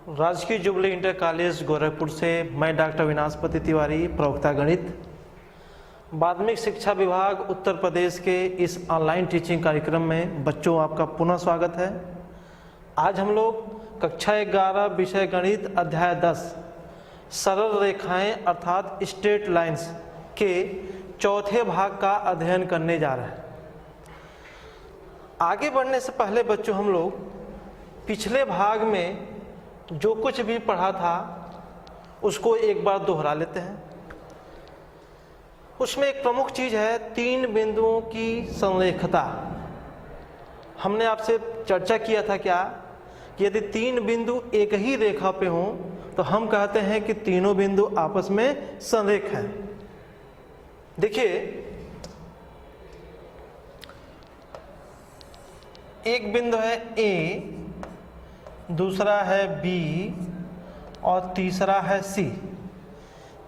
राजकीय jubilee inter college Gorakhpur से मैं डॉक्टर विनाशपति तिवारी, प्रवक्ता गणित, माध्यमिक शिक्षा विभाग उत्तर प्रदेश के इस ऑनलाइन टीचिंग कार्यक्रम में बच्चों आपका पुनः स्वागत है। आज हम लोग कक्षा 11 विषय गणित अध्याय 10 सरल रेखाएं अर्थात स्ट्रेट लाइंस के चौथे भाग का अध्ययन करने जा रहे हैं। आगे बढ़ने से पहले बच्चों हम लोग पिछले भाग में जो कुछ भी पढ़ा था उसको एक बार दोहरा लेते हैं। उसमें एक प्रमुख चीज है तीन बिंदुओं की संरेखता। हमने आपसे चर्चा किया था क्या कि यदि तीन बिंदु एक ही रेखा पे हों तो हम कहते हैं कि तीनों बिंदु आपस में संरेख हैं। देखिए, एक बिंदु है ए, दूसरा है बी और तीसरा है सी।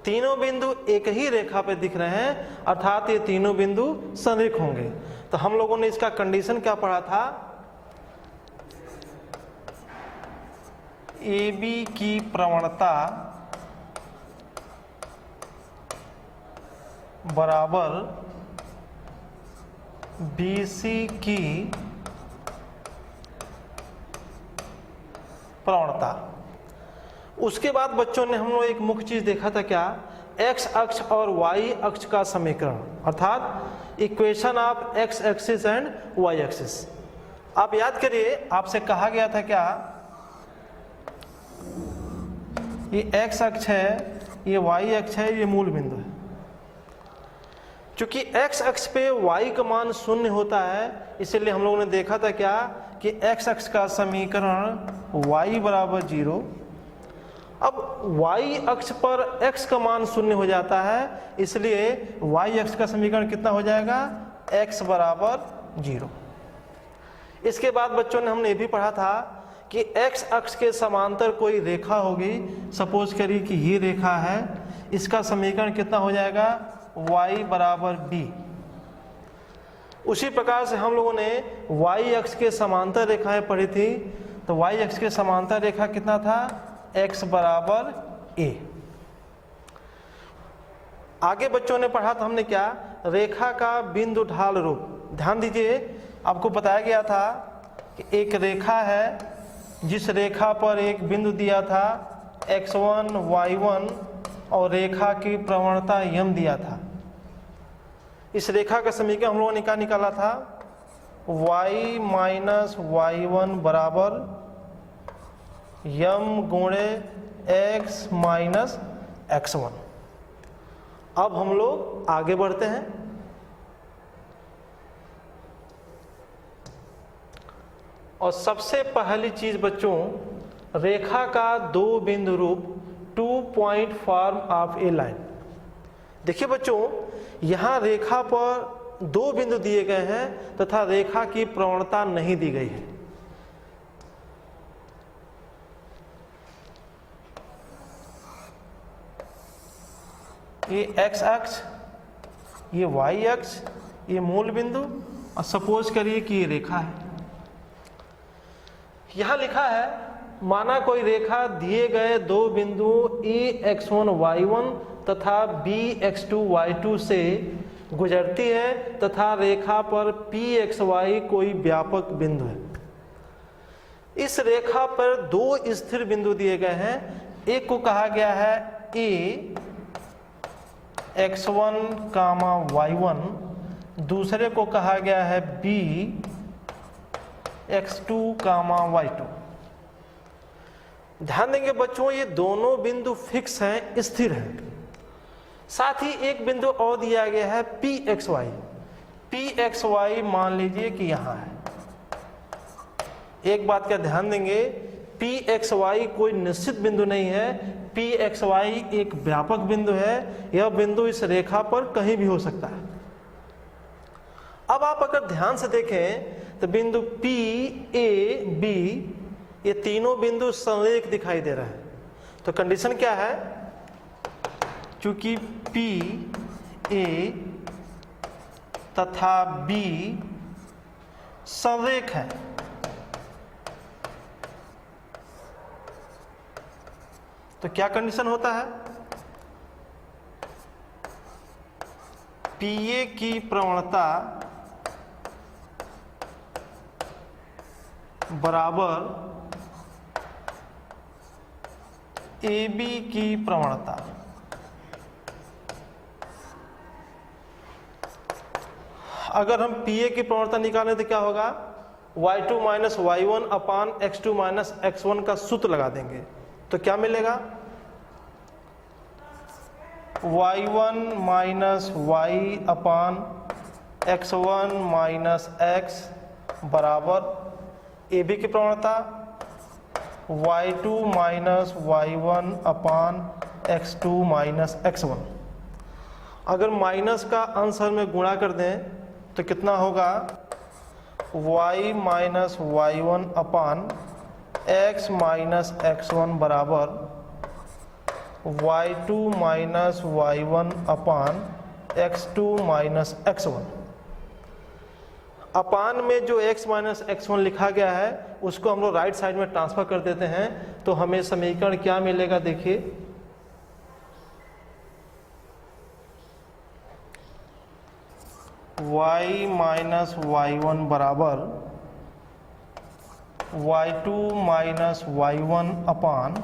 तीनों बिंदु एक ही रेखा पे दिख रहे हैं अर्थात ये तीनों बिंदु संरेख होंगे। तो हम लोगों ने इसका कंडीशन क्या पढ़ा था? ए बी की प्रवणता बराबर बी सी की प्रवणता। उसके बाद बच्चों ने हम लोग एक मुख्य चीज देखा था क्या? एक्स अक्ष और वाई अक्ष का समीकरण अर्थात equation of x axis and y axis. आप याद करिए, आपसे कहा गया था क्या? ये एक्स अक्ष है, ये वाई अक्ष है, ये मूल बिंदु है। चूंकि एक्स अक्ष पे वाई का मान 0 होता है, इसलिए हम लोगों ने देखा था क्या कि एक्स अक्ष का समीकरण y बराबर 0। अब y अक्ष पर x का मान 0 हो जाता है, इसलिए y अक्ष का समीकरण कितना हो जाएगा? x बराबर 0। इसके बाद बच्चों ने हमने ये भी पढ़ा था कि x अक्ष के समांतर कोई रेखा होगी। सपोज करिए कि ये रेखा है, इसका समीकरण कितना हो जाएगा? y बराबर b। उसी प्रकार से हम लोगों ने y अक्ष के समांतर रेखाएं पढ़ी थी। तो y अक्ष के समांतर रेखा कितना था? x बराबर a। आगे बच्चों ने पढ़ा था हमने क्या? रेखा का बिंदु ढाल रूप। ध्यान दीजिए, आपको बताया गया था कि एक रेखा है जिस रेखा पर एक बिंदु दिया था x1 y1 और रेखा की प्रवणता यम दिया था। इस रेखा का समीकरण हम लोगों ने क्या निकाला था? y माइनस y1 बराबर यम गुणे x माइनस x1। अब हम लोग आगे बढ़ते हैं। और सबसे पहली चीज बच्चों, रेखा का दो बिंदु रूप 2 point form of A line. देखिए बच्चों, यहां रेखा पर दो बिंदु दिए गए हैं तथा रेखा की प्रवणता नहीं दी गई है। ये एक्स अक्ष, ये वाई अक्ष, ये मूल बिंदु, और सपोज करिए कि ये रेखा है। यहां लिखा है माना कोई रेखा दिए गए दो बिंदुओं x1 y1 तथा bx2 y2 से गुजरती है तथा रेखा पर pxy कोई व्यापक बिंदु है। इस रेखा पर दो स्थिर बिंदु दिए गए हैं। एक को कहा गया है a x1 y1, दूसरे को कहा गया है b x2 y2। ध्यान देंगे बच्चों, ये दोनों बिंदु फिक्स हैं, स्थिर हैं। साथ ही एक बिंदु और दिया गया है pxy। pxy मान लीजिए कि यहां है। एक बात का ध्यान देंगे, pxy कोई निश्चित बिंदु नहीं है। pxy एक व्यापक बिंदु है। यह बिंदु इस रेखा पर कहीं भी हो सकता है। अब आप अगर ध्यान से देखें तो बिंदु P, A, B ये तीनों बिंदु संरेख दिखाई दे रहे हैं। तो कंडीशन क्या है? चूंकि P, A तथा B संरेख है, तो क्या कंडीशन होता है, पीए की प्रवणता बराबर AB की प्रवणता। अगर हम पीए की प्रवणता निकालें तो क्या होगा, y2 माइनस y1 अपान x2 माइनस x1 का सूत्र लगा देंगे तो क्या मिलेगा, y1 माइनस y अपान x1 माइनस x बराबर AB की प्रवणता y2 माइनस y1 अपान x2 माइनस x1। अगर माइनस का अंश में गुणा कर दें तो कितना होगा, y माइनस y1 अपान x माइनस x1 बराबर y2 माइनस y1 अपान x2 माइनस x1। अपान में जो x माइनस x1 लिखा गया है उसको हम लोग राइट साइड में ट्रांसफर कर देते हैं तो हमें समीकरण क्या मिलेगा, देखिए y माइनस y1 बराबर y2 माइनस y1 अपान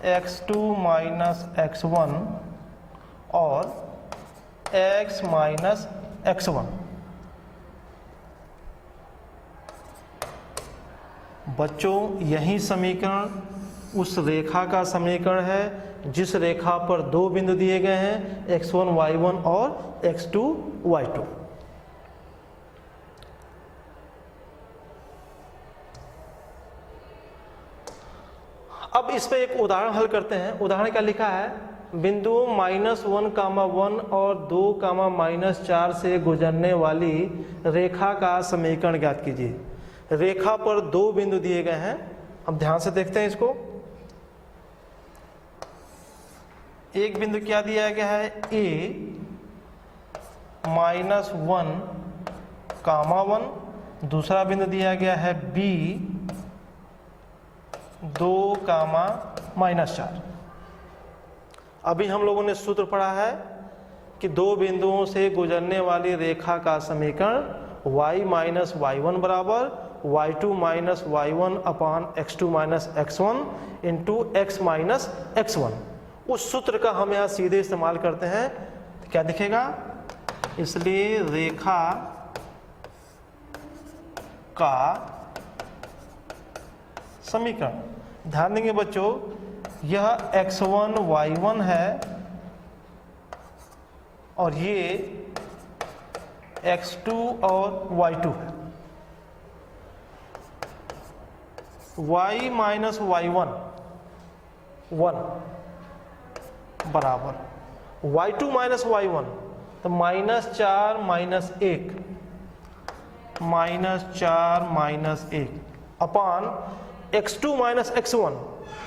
x2 माइनस x1 और x माइनस x1। बच्चों यही समीकरण उस रेखा का समीकरण है जिस रेखा पर दो बिंदु दिए गए हैं x1 y1 और x2 y2। अब इस पे एक उदाहरण हल करते हैं। उदाहरण क्या लिखा है, बिंदुओं -1, 1 और 2, -4 से गुजरने वाली रेखा का समीकरण ज्ञात कीजिए। रेखा पर दो बिंदु दिए गए हैं, अब ध्यान से देखते हैं इसको। एक बिंदु क्या दिया गया है, a -1, 1। दूसरा बिंदु दिया गया है b 2, -4। अभी हम लोगों ने सूत्र पढ़ा है कि दो बिंदुओं से गुजरने वाली रेखा का समीकरण y माइनस y1 बराबर y2 माइनस y1 अपान x2 minus x1 into x minus x1। उस सूत्र का हम यहाँ सीधे इस्तेमाल करते हैं तो क्या दिखेगा, इसलिए रेखा का समीकरण। ध्यान देंगे बच्चों, यह x1 y1 है और ये x2 और y2 है। y माइनस y1 1 बराबर y2 माइनस y1 तो -4 -1 -4 -1 अपान x2 माइनस x1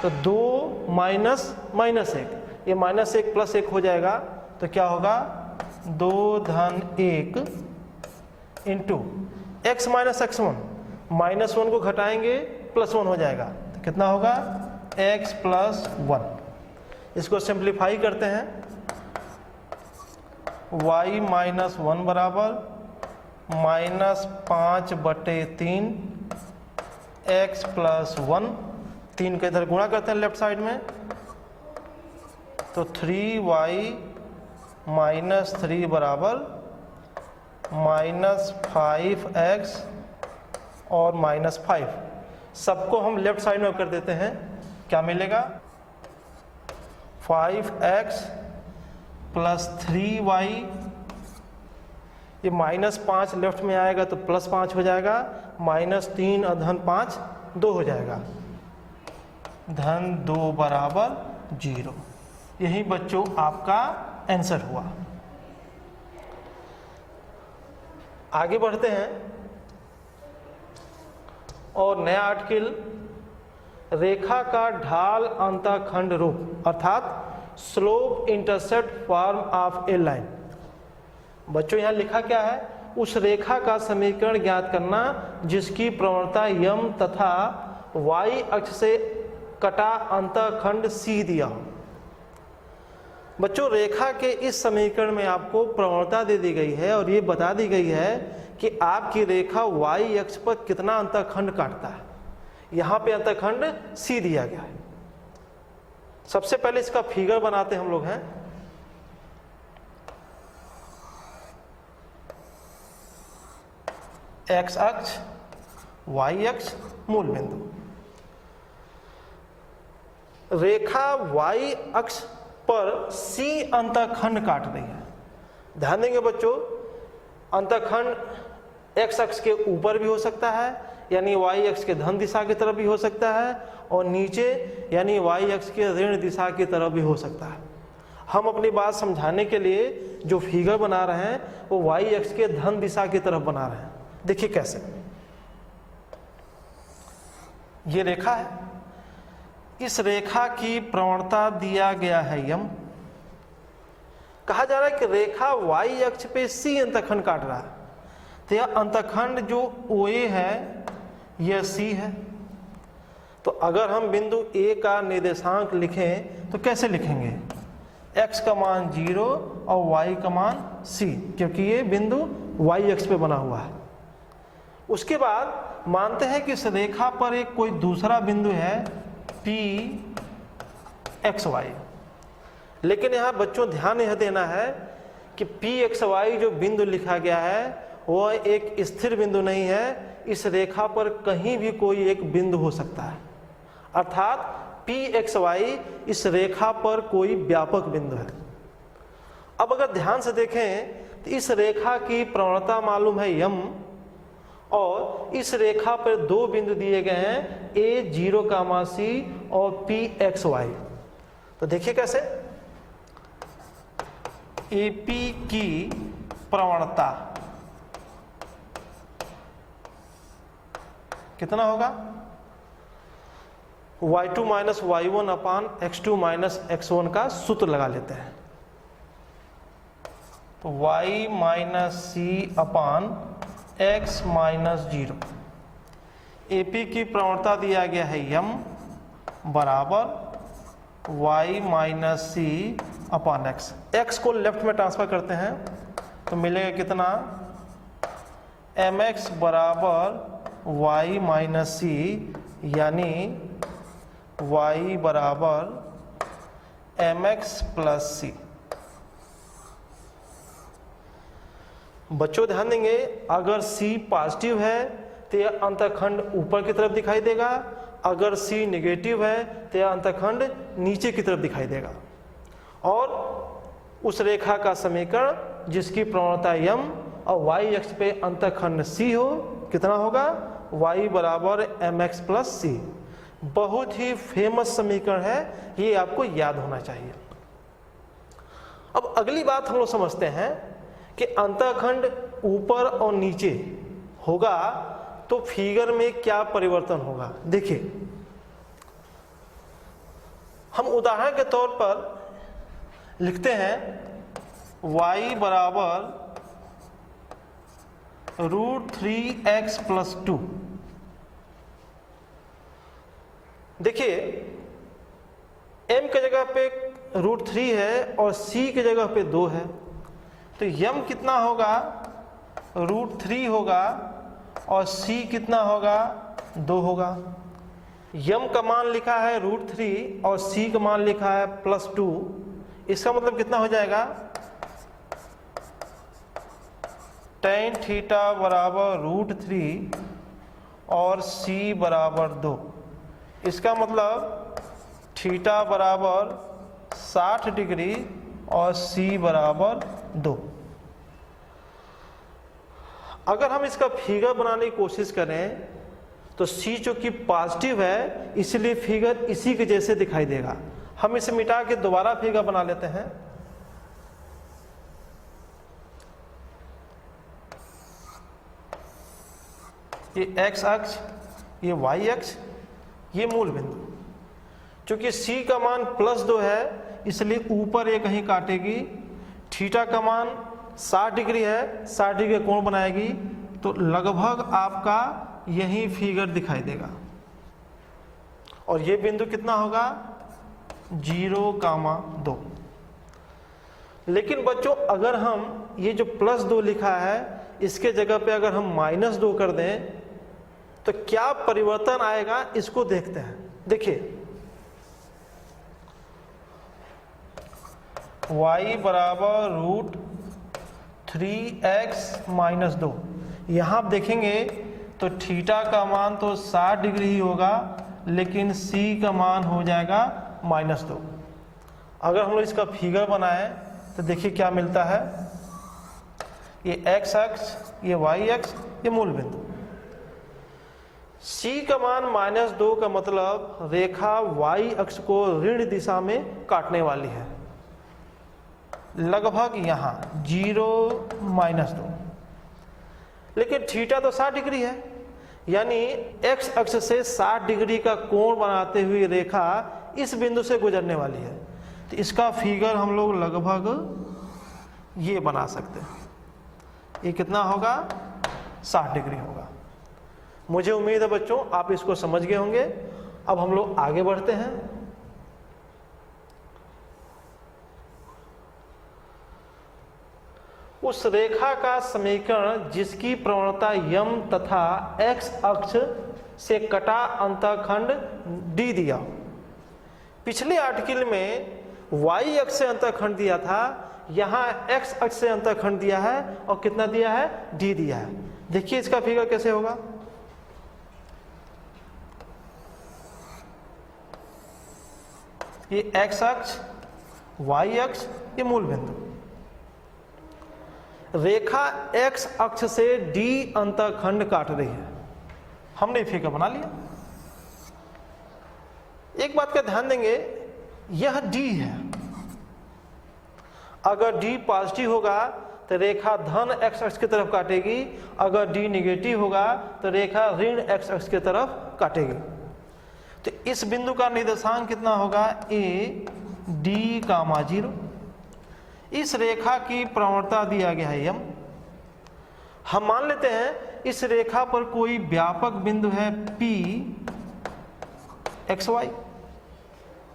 तो 2 -1, ये -1 प्लस 1 हो जाएगा तो क्या होगा 2 धन 1 इंटू x माइनस x1, -1 को घटाएंगे +1 हो जाएगा तो कितना होगा x प्लस 1। इसको सिंप्लीफाई करते हैं, y माइनस 1 बराबर -5/3 x प्लस 1। 3 को इधर गुणा करते हैं लेफ्ट साइड में तो 3y माइनस 3 बराबर -5x और -5। सबको हम लेफ्ट साइड में कर देते हैं, क्या मिलेगा 5x प्लस 3y, ये -5 लेफ्ट में आएगा तो +5 हो जाएगा, -3 और धन 5 2 हो जाएगा, धन 2 बराबर 0। यही बच्चों आपका आंसर हुआ। आगे बढ़ते हैं और नया आर्टिकल, रेखा का ढाल अंतःखंड रूप अर्थात slope intercept form of A line. बच्चों यहाँ लिखा क्या है, उस रेखा का समीकरण ज्ञात करना जिसकी प्रवणता यम तथा y अक्ष से कटा अंतःखंड सी दिया हो। बच्चों रेखा के इस समीकरण में आपको प्रवणता दे दी गई है और ये बता दी गई है कि आपकी रेखा y अक्ष पर कितना अंतःखंड काटता है। यहाँ पे अंतःखंड सी दिया गया है। सबसे पहले इसका फिगर बनाते हम लोग हैं। x अक्ष, y अक्ष, मूल बिंदु। रेखा y अक्ष पर C अंतःखंड काट रही है। ध्यान देंगे बच्चों, अंतःखंड x अक्ष के ऊपर भी हो सकता है, यानी y अक्ष के धन दिशा की तरफ भी हो सकता है, और नीचे यानी y अक्ष के ऋण दिशा की तरफ भी हो सकता है। हम अपनी बात समझाने के लिए जो फिगर बना रहे हैं वो y अक्ष के धन दिशा की तरफ बना रहे हैं। देखिए कैसे, ये रेखा है, इस रेखा की प्रवणता दिया गया है यम। कहा जा रहा है कि रेखा y अक्ष पे C अंतःखंड काट रहा है, तो यह अंतःखंड जो OA है यह C है। तो अगर हम बिंदु A का निर्देशांक लिखें तो कैसे लिखेंगे? x का मान 0 और y का मान C, क्योंकि ये बिंदु y अक्ष पे बना हुआ है। उसके बाद मानते हैं कि इस रेखा पर एक कोई दूसरा बिंदु है P x y, लेकिन यहाँ बच्चों ध्यान यह देना है कि P x y जो बिंदु लिखा गया है वह एक स्थिर बिंदु नहीं है। इस रेखा पर कहीं भी कोई एक बिंदु हो सकता है, अर्थात P x y इस रेखा पर कोई व्यापक बिंदु है। अब अगर ध्यान से देखें तो इस रेखा की प्रवणता मालूम है यम, और इस रेखा पर दो बिंदु दिए गए हैं A0 कामा C और P x y। तो देखिए कैसे, AP की प्रवणता कितना होगा? y2 माइनस y1 अपान x2 माइनस x1 का सूत्र लगा लेते हैं। तो y माइनस सी अपान x माइनस 0। AP की प्रवणता दिया गया है यम बराबर y माइनस सी अपान एक्स। x को लेफ्ट में ट्रांसफर करते हैं तो मिलेगा कितना? mx बराबर y माइनस सी, यानी y बराबर mx प्लस सी। बच्चों ध्यान देंगे, अगर C पॉजिटिव है तो यह अंतःखंड ऊपर की तरफ दिखाई देगा, अगर C नेगेटिव है तो यह अंतःखंड नीचे की तरफ दिखाई देगा। और उस रेखा का समीकरण जिसकी प्रवणता यम और y अक्ष पे अंतःखंड C हो, कितना होगा? y बराबर mx प्लस सी। बहुत ही फेमस समीकरण है, ये आपको याद होना चाहिए। अब अगली बात हम लोग समझते हैं कि अंतःखंड ऊपर और नीचे होगा तो फिगर में क्या परिवर्तन होगा। देखिए, हम उदाहरण के तौर पर लिखते हैं y बराबर √3x प्लस 2। देखिए, m की जगह पे √3 है और c की जगह पे 2 है, तो यम कितना होगा? √3 होगा और c कितना होगा? 2 होगा। यम का मान लिखा है √3 और c का मान लिखा है प्लस 2। इसका मतलब कितना हो जाएगा? tan थीटा बराबर √3 और c बराबर 2। इसका मतलब थीटा बराबर 60 डिग्री और c बराबर 2। अगर हम इसका फिगर बनाने की कोशिश करें तो C जो कि पॉजिटिव है इसलिए फिगर इसी के जैसे दिखाई देगा। हम इसे मिटा के दोबारा फिगर बना लेते हैं। ये x अक्ष, ये y अक्ष, ये मूल बिंदु। क्योंकि C का मान प्लस 2 है इसलिए ऊपर ये कहीं काटेगी। थीटा का मान 60 डिग्री है, 60 डिग्री का कोण बनाएगी, तो लगभग आपका यही फिगर दिखाई देगा। और ये बिंदु कितना होगा 0,2। लेकिन बच्चों अगर हम ये जो +2 लिखा है इसके जगह पे अगर हम -2 कर दें तो क्या परिवर्तन आएगा इसको देखते हैं। देखिए y बराबर √3x-2, यहाँ आप देखेंगे तो थीटा का मान तो 60 डिग्री ही होगा, लेकिन c का मान हो जाएगा -2। अगर हम लोग इसका फिगर बनाएं तो देखिए क्या मिलता है, ये x अक्ष, ये y अक्ष, ये मूल बिंदु। c का मान -2 का मतलब रेखा y अक्ष को ऋण दिशा में काटने वाली है, लगभग यहाँ 0-2। लेकिन थीटा तो 60 डिग्री है, यानी x अक्ष से 60 डिग्री का कोण बनाते हुए रेखा इस बिंदु से गुजरने वाली है। तो इसका फिगर हम लोग लगभग ये बना सकते हैं। ये कितना होगा 60 डिग्री होगा। मुझे उम्मीद है बच्चों आप इसको समझ गए होंगे। अब हम लोग आगे बढ़ते हैं। उस रेखा का समीकरण जिसकी प्रवणता यम तथा x अक्ष से कटा अंतःखंड D दिया। पिछले आर्टिकल में y अक्ष से अंतःखंड दिया था, यहाँ x अक्ष से अंतःखंड दिया है और कितना दिया है D दिया है। देखिए इसका फिगर कैसे होगा। ये x अक्ष, y अक्ष, ये मूल बिंदु। रेखा x अक्ष से D अंतःखंड काट रही है। हमने फिगर बना लिया। एक बात का ध्यान देंगे, यह D है। अगर D पॉजिटिव होगा तो रेखा धन x अक्ष की तरफ काटेगी, अगर D निगेटिव होगा तो रेखा ऋण x अक्ष की तरफ काटेगी। तो इस बिंदु का निर्देशांक कितना होगा a d,0। इस रेखा की प्रवणता दिया गया है यम। हम मान लेते हैं इस रेखा पर कोई व्यापक बिंदु है P xy।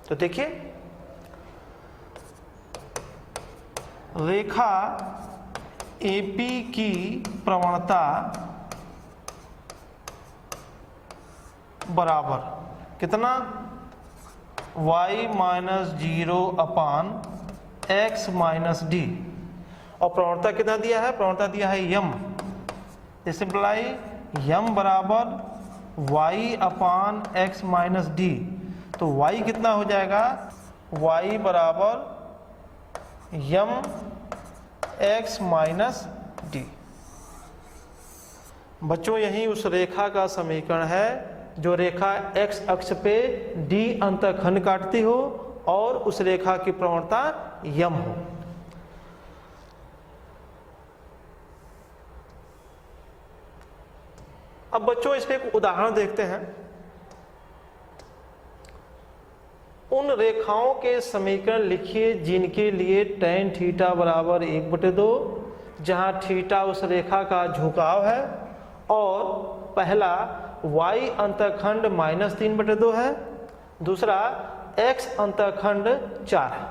तो देखिए रेखा AP की प्रवणता बराबर कितना y-0/x-d, और प्रवणता कितना दिया है, प्रवणता दिया है यम। सिंपलाई यम बराबर y/x-d। तो y कितना हो जाएगा, y बराबर यम x-d। बच्चों यही उस रेखा का समीकरण है जो रेखा x अक्ष पे D अंतःखंड काटती हो और उस रेखा की प्रवणता यम हो। अब बच्चों इस पे एक उदाहरण देखते हैं। उन रेखाओं के समीकरण लिखिए जिनके लिए tan थीटा बराबर 1/2, जहां थीटा उस रेखा का झुकाव है, और पहला y अंतःखंड -3/2 है, दूसरा x अंतःखंड 4 है।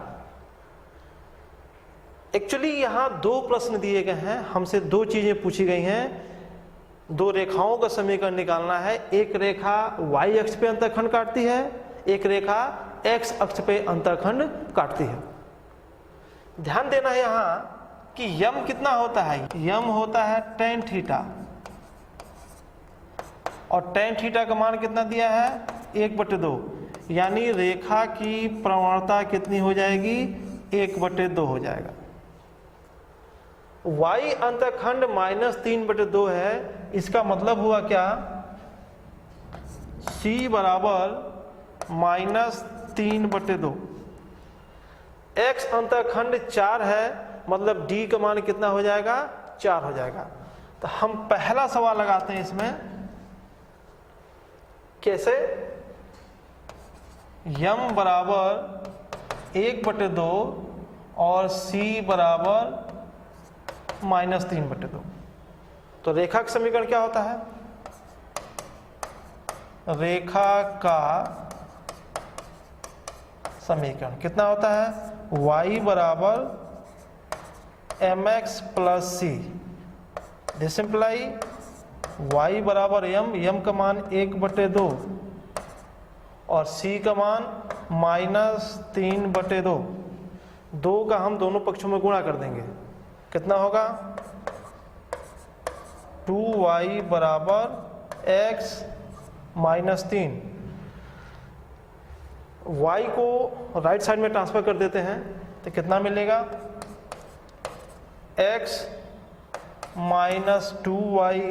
एक्चुअली यहां दो प्रश्न दिए गए हैं, हमसे दो चीजें पूछी गई हैं। दो रेखाओं का समीकरण निकालना है। एक रेखा y अक्ष पे अंतःखंड काटती है, एक रेखा x अक्ष पे अंतःखंड काटती है। ध्यान देना है यहां कि यम कितना होता है, यम होता है tan थीटा, और tan थीटा का मान कितना दिया है 1/2, यानी रेखा की प्रवणता कितनी हो जाएगी 1/2 हो जाएगा। y अंतःखंड -3/2 है, इसका मतलब हुआ क्या, c बराबर -3/2। x अंतःखंड 4 है, मतलब d का मान कितना हो जाएगा 4 हो जाएगा। तो हम पहला सवाल लगाते हैं इसमें, कैसे, यम बराबर 1/2 और c बराबर -3/2। तो रेखा का समीकरण क्या होता है, रेखा का समीकरण कितना होता है, y बराबर mx plus c, this imply y बराबर m का मान 1/2 और c का मान -3/2। 2 का हम दोनों पक्षों में गुणा कर देंगे, कितना होगा 2y बराबर x -3। y को राइट साइड में ट्रांसफर कर देते हैं तो कितना मिलेगा, x -2y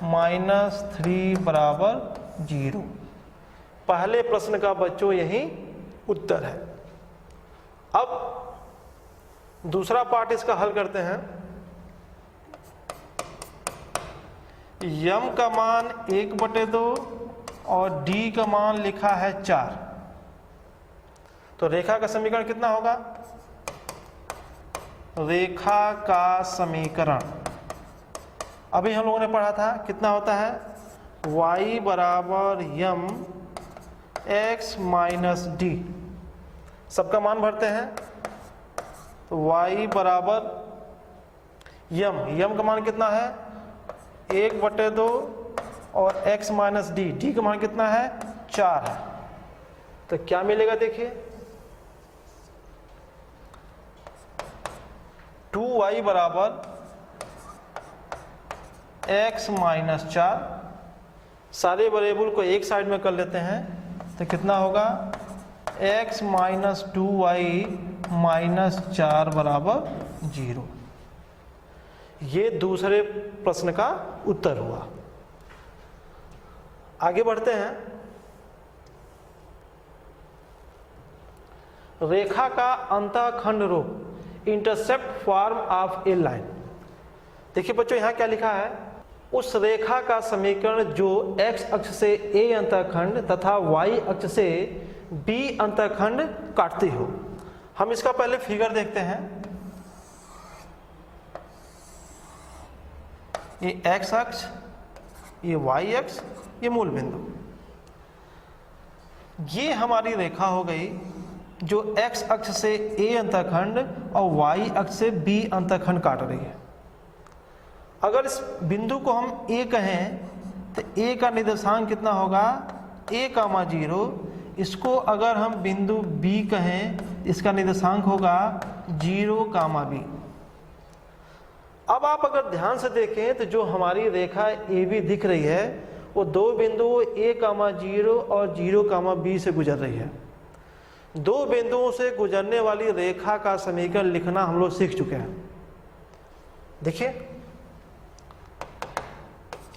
-3 बराबर 0। पहले प्रश्न का बच्चों यही उत्तर है। अब दूसरा पार्ट इसका हल करते हैं। m का मान 1/2 और d का मान लिखा है 4, तो रेखा का समीकरण कितना होगा, रेखा का समीकरण अभी हम लोगों ने पढ़ा था, कितना होता है y बराबर m x माइनस डी, सबका मान भरते हैं तो y बराबर m का मान कितना है 1/2 और x माइनस डी का मान कितना है 4 है, तो क्या मिलेगा देखिए 2y बराबर x माइनस 4, सारे वेरिएबल को एक साइड में कर लेते हैं तो कितना होगा x माइनस 2y माइनस 4 बराबर 0। ये दूसरे प्रश्न का उत्तर हुआ। आगे बढ़ते हैं। रेखा का अंतःखंड रूप, intercept form of A line. देखिए बच्चों यहां क्या लिखा है, उस रेखा का समीकरण जो x अक्ष से a अंतःखंड तथा y अक्ष से b अंतःखंड काटती हो। हम इसका पहले फिगर देखते हैं। ये x अक्ष, ये y अक्ष, ये मूल बिंदु, ये हमारी रेखा हो गई जो x अक्ष से a अंतःखंड और y अक्ष से b अंतःखंड काट रही है। अगर इस बिंदु को हम a कहें तो a का निर्देशांक कितना होगा a, 0। इसको अगर हम बिंदु b कहें, इसका निर्देशांक होगा 0, b। अब आप अगर ध्यान से देखें तो जो हमारी रेखा AB दिख रही है वो दो बिंदुओं a, 0 और 0, b से गुजर रही है। दो बिंदुओं से गुजरने वाली रेखा का समीकरण लिखना हम लोग सीख चुके हैं। देखिए,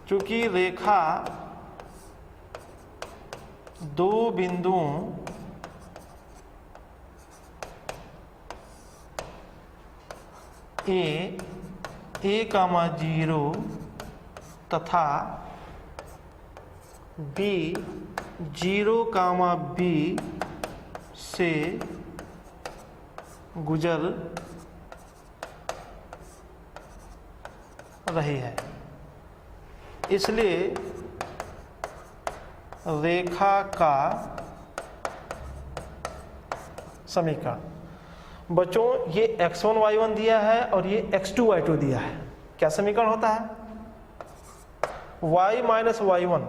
चूंकि रेखा दो बिंदुओं a, 0 तथा b, 0, b से गुजर रही है, इसलिए रेखा का समीकरण। बच्चों ये x1 y1 दिया है और ये x2 y2 दिया है। क्या समीकरण होता है, y माइनस y1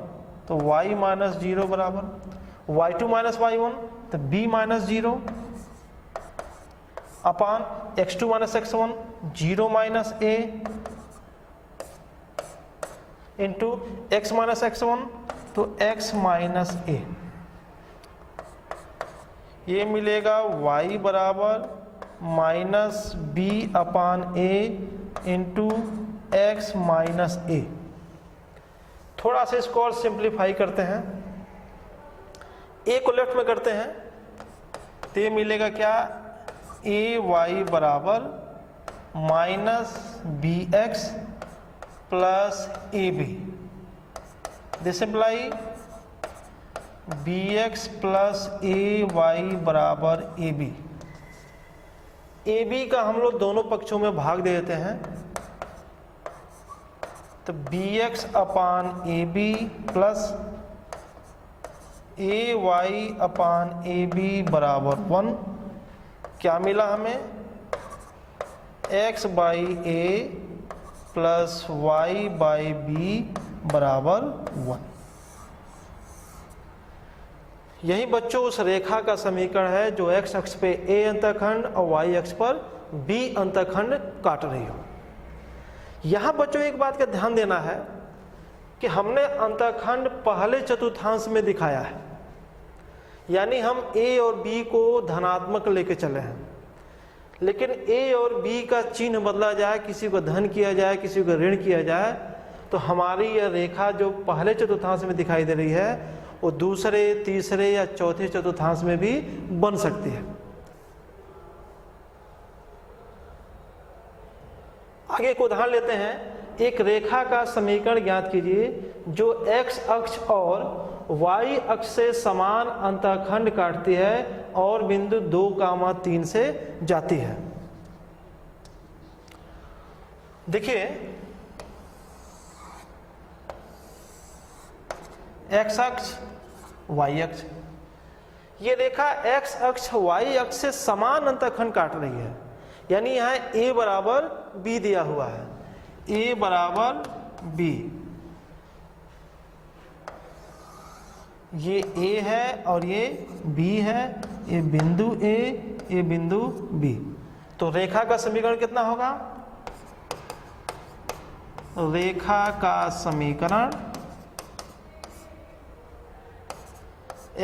तो y माइनस 0 बराबर y2 माइनस y1 तो b minus 0 upon x2 minus x1 0 minus a into x minus x1 तो x माइनस a। ये मिलेगा y बराबर minus b upon a into x minus a। थोड़ा सा इसको और सिंप्लीफाई करते हैं, a को लेफ्ट में करते हैं तो ये मिलेगा क्या, a y बराबर minus b x plus a b, this imply b x plus a y बराबर ए बी। ए बी का हम लोग दोनों पक्षों में भाग दे देते हैं तो b x upon a b plus a y upon a b बराबर 1, क्या मिला हमें, x by a plus y by b बराबर 1। यही बच्चों उस रेखा का समीकरण है जो x अक्ष पे a अंतःखंड और y अक्ष पर b अंतःखंड काट रही हो। यहाँ बच्चों एक बात का ध्यान देना है कि हमने अंतःखंड पहले चतुर्थांश में दिखाया है, यानी हम a और b को धनात्मक लेके चले हैं, लेकिन a और b का चिन्ह बदला जाए, किसी को धन किया जाए, किसी को ऋण किया जाए, तो हमारी यह रेखा जो पहले चतुर्थांश में दिखाई दे रही है वो दूसरे, तीसरे या चौथे चतुर्थांश में भी बन सकती है। आगे एक उदाहरण लेते हैं। एक रेखा का समीकरण ज्ञात कीजिए जो x अक्ष और y अक्ष से समान अंतःखंड काटती है और बिंदु 2, 3 से जाती है। देखिए, x अक्ष y अक्ष, ये रेखा x अक्ष y अक्ष से समान अंतःखंड काट रही है, यानी यहाँ a बराबर b दिया हुआ है, a बराबर b, ये a है और ये b है, ये बिंदु a, ये बिंदु b। तो रेखा का समीकरण कितना होगा, रेखा का समीकरण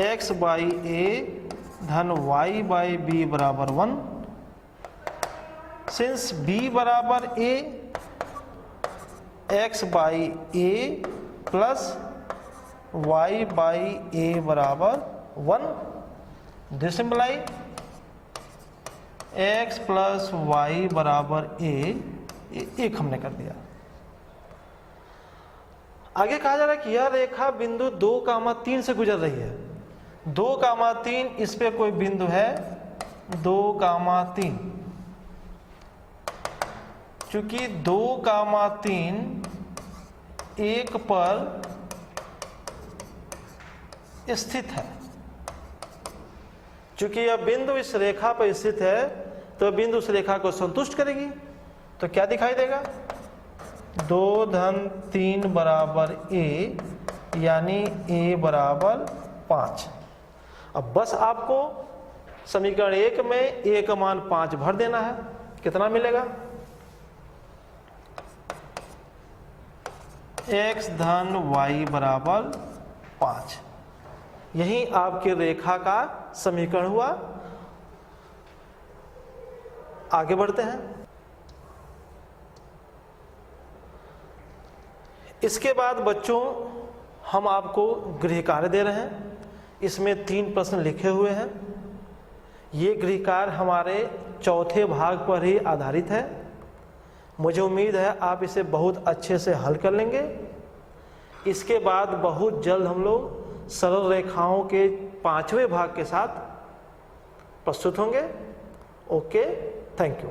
x बाई a धन y बाई b बराबर 1। सिंस b बराबर a, x by a plus y by a बराबर 1। This imply x plus y बराबर a, एक हमने कर दिया। आगे कहा जा रहा है कि यह रेखा बिंदु 2, 3 से गुजर रही है। 2, 3 इस पे कोई बिंदु है, 2, 3, चूंकि 2, 3 एक पर स्थित है, चूंकि यह बिंदु इस रेखा पर स्थित है तो बिंदु उस रेखा को संतुष्ट करेगी। तो क्या दिखाई देगा, 2 धन 3 बराबर a, यानी a बराबर 5। अब बस आपको समीकरण 1 में a का मान 5 भर देना है, कितना मिलेगा, x धन y बराबर 5। यही आपकी रेखा का समीकरण हुआ। आगे बढ़ते हैं। इसके बाद बच्चों हम आपको गृह कार्य दे रहे हैं। इसमें 3 प्रश्न लिखे हुए हैं। ये गृह कार्य हमारे चौथे भाग पर ही आधारित है। मुझे उम्मीद है आप इसे बहुत अच्छे से हल कर लेंगे। इसके बाद बहुत जल्द हम लोग सरल रेखाओं के 5वें भाग के साथ प्रस्तुत होंगे। Okay, thank you.